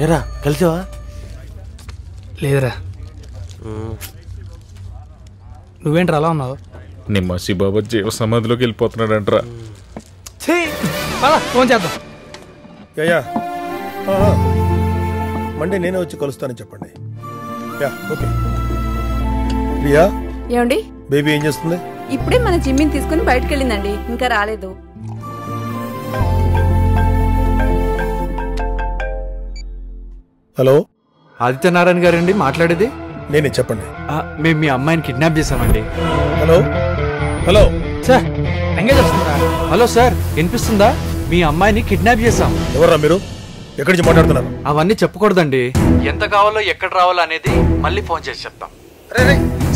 ఏరా కలిసావా? లేదురా. నువ్వేంట్రా అలా ఉన్నావు? నీ మసీబాబా జీవ సమాధిలోకి వెళ్ళిపోతున్నాడంటరా. ఫోన్ చేద్దాం. మండే నేనే వచ్చి కలుస్తానని చెప్పండి. ఓకే. ప్రియా ఏమండి, బేబీ ఏం చేస్తుంది? ఇప్పుడే మన జిమ్మిని తీసుకుని బయటకు వెళ్ళిందండి, ఇంకా రాలేదు. హలో, ఆదిత్యనారాయణ గారండి మాట్లాడేది? నేనే, చెప్పండి. మేము మీ అమ్మాయిని కిడ్నాప్ చేసామండి. హలో హలో సార్, ఎంగేజ్ వస్తుందా? హలో సార్, వినిపిస్తుందా? మీ అమ్మాయిని కిడ్నాప్ చేసాం. ఎవర్రా మీరు? ఎక్కడి నుంచి మాట్లాడుతున్నారు? అవన్నీ చెప్పకూడదండి. ఎంత కావాలో ఎక్కడ రావాలో అనేది మళ్ళీ ఫోన్ చేసి చెప్తాం.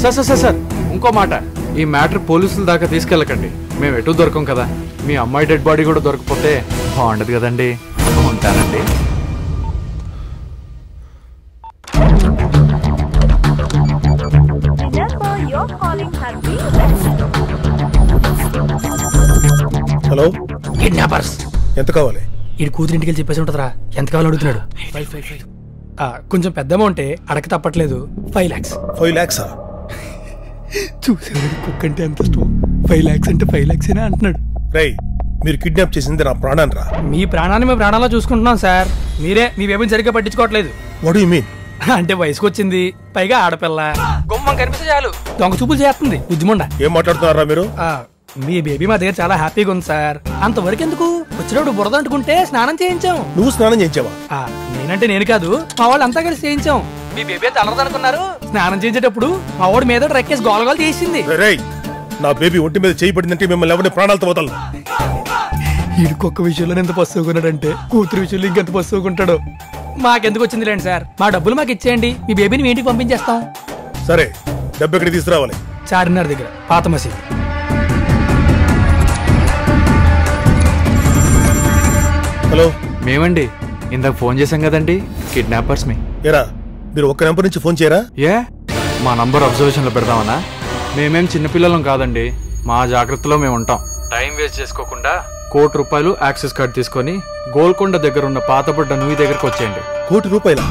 సార్ సార్ సార్ సార్ ఇంకో మాట, ఈ మ్యాటర్ పోలీసుల దాకా తీసుకెళ్ళకండి. మేము ఎటు దొరకం కదా. మీ అమ్మాయి డెడ్ బాడీ కూడా దొరకపోతే బాగుండదు కదండి. ఉంటానండి. Hello, kidnappers. ఎంత కావాలి? ఈ కూతురింటికి వెళ్ళి చెప్పేసి ఉంటుందిరా. ఎంత కావాలో అడుగుతున్నాడు. కొంచెం పెద్ద అమౌంటే, అడక తప్పట్లేదు. 5 lakhs. 5 lakhs? చూసేవాడి కుక్క అంటే ఎంత ఇష్టం. 5 lakhs అంటే 5 lakhs అంటున్నాడు. రేయ్, మీరు కిడ్నాప్ చేసింది నా ప్రాణాన్ని రా. మీ ప్రాణాన్ని మేము ప్రాణాల్లో చూసుకుంటున్నాం సార్. మీరే మీ బేబీని సరిగ్గా పట్టించుకోవట్లేదు. What you mean? అంటే వయసుకు వచ్చింది, పైగా ఆడపిల్ల, గుమ్మం కనిపిస్తే చాలు దొంగ చూపులు చేస్తుంది. బుద్ధిమండ. ఏం మాట్లాడుతున్నారా మీరు? మీ బేబీ మా దగ్గర చాలా హ్యాపీగా ఉంది సార్. అంతవరకు ఎందుకు, వచ్చినప్పుడు బురద అంటుకుంటే స్నానం చేయించాం. నువ్వు స్నానం చేయించావా? నేనంటే నేను కాదు, మా వాళ్ళు అంతా కలిసి చేయించాం. మీ బేబీ తలరదనుకున్నారు. స్నానం చేయించేటప్పుడు మా వాడు మీద రెక్కేసి గోలగోలు చేసింది. నా బేబీ ఒంటి మీద చేయబడిందంటే మిమ్మల్ని ఎవరిని ప్రాణాలతో వదలను. ఈడుకొక్క విషయంలో ఎంత పస్తుకున్నాడంటే కూతురు విషయంలో ఇంకెంత పస్తుకుంటాడు. మాకెందుకు వచ్చింది లేండి సార్, మా డబ్బులు మాకు ఇచ్చేయండి. మీ బేబీని ఇంటికి పంపించేస్తాం. సరే, డబ్బు ఎక్కడికి తీసుకురావాలి? చార్మినార్ దగ్గర పాత మసీదు. హలో, మేమండి. ఇందాక ఫోన్ చేశాం కదండి, కిడ్నాపర్స్ మీ. ఏరా, మీరు ఒక్క నెంబర్ నుంచి ఫోన్ చేయరా? ఏ, మా నంబర్ అబ్జర్వేషన్ లో పెడదామన్నా? మేమేం చిన్నపిల్లలం కాదండి. మా జాగ్రత్తలో మేము ఉంటాం. టైం వేస్ట్ చేసుకోకుండా ₹1,00,00,000 యాక్సెస్ కార్డు తీసుకొని గోల్కొండ దగ్గర ఉన్న పాతబడ్డ నువ్వు దగ్గరకు వచ్చేయండి. ₹1,00,00,000?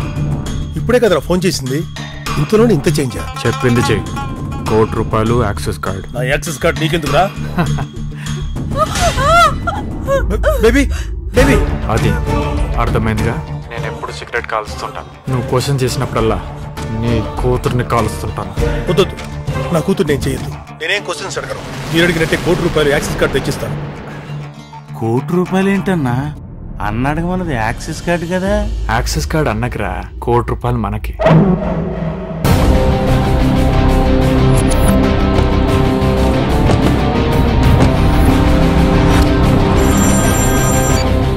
ఇప్పుడే కదరా ఫోన్ చేసింది, ఇంతలోనే ఇంత చేంజా? చెప్పింది చెయ్యి. ₹1,00,00,000 యాక్సెస్ కార్డు. నా యాక్సెస్ కార్డు నీకెందుకురా? బేబీ బేబీ, అది అర్థమైందిగా. నేను ఎప్పుడు సిగరెట్ కాలుస్తుంటాను. నువ్వు క్వశ్చన్ చేసినప్పుడల్లా నీ కూతుర్ని కాలుస్తుంటాను. వద్దు, నా కూతురు నేను చేయొద్దు. నేనేం క్వశ్చన్స్ అడగను. మీరు అడిగినట్టే ₹1,00,00,000 యాక్సెస్ కార్డు తెచ్చిస్తాను. ₹1,00,00,000 ఏంటన్నా? అన్న అడగమన్నది యాక్సెస్ కార్డు కదా. యాక్సెస్ కార్డు అన్నకిరా, ₹1,00,00,000 మనకి.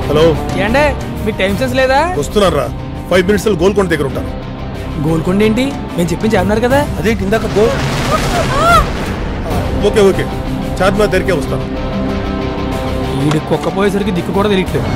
హలో, ఏండే మీకు టైం సెన్స్ లేదా? వస్తున్నారా? 5 minutes గోల్కొండ దగ్గర ఉంటాను. గోల్కొండ ఏంటి, మేము చెప్పించి అన్నారు కదా. అదేంటి ఇందాక ఓకే ఓకే, చార్మినార్ దగ్గరికే వస్తాను. వీడికి కుక్క పోయేసరికి దిక్కు కూడా తెలియట్లేదు.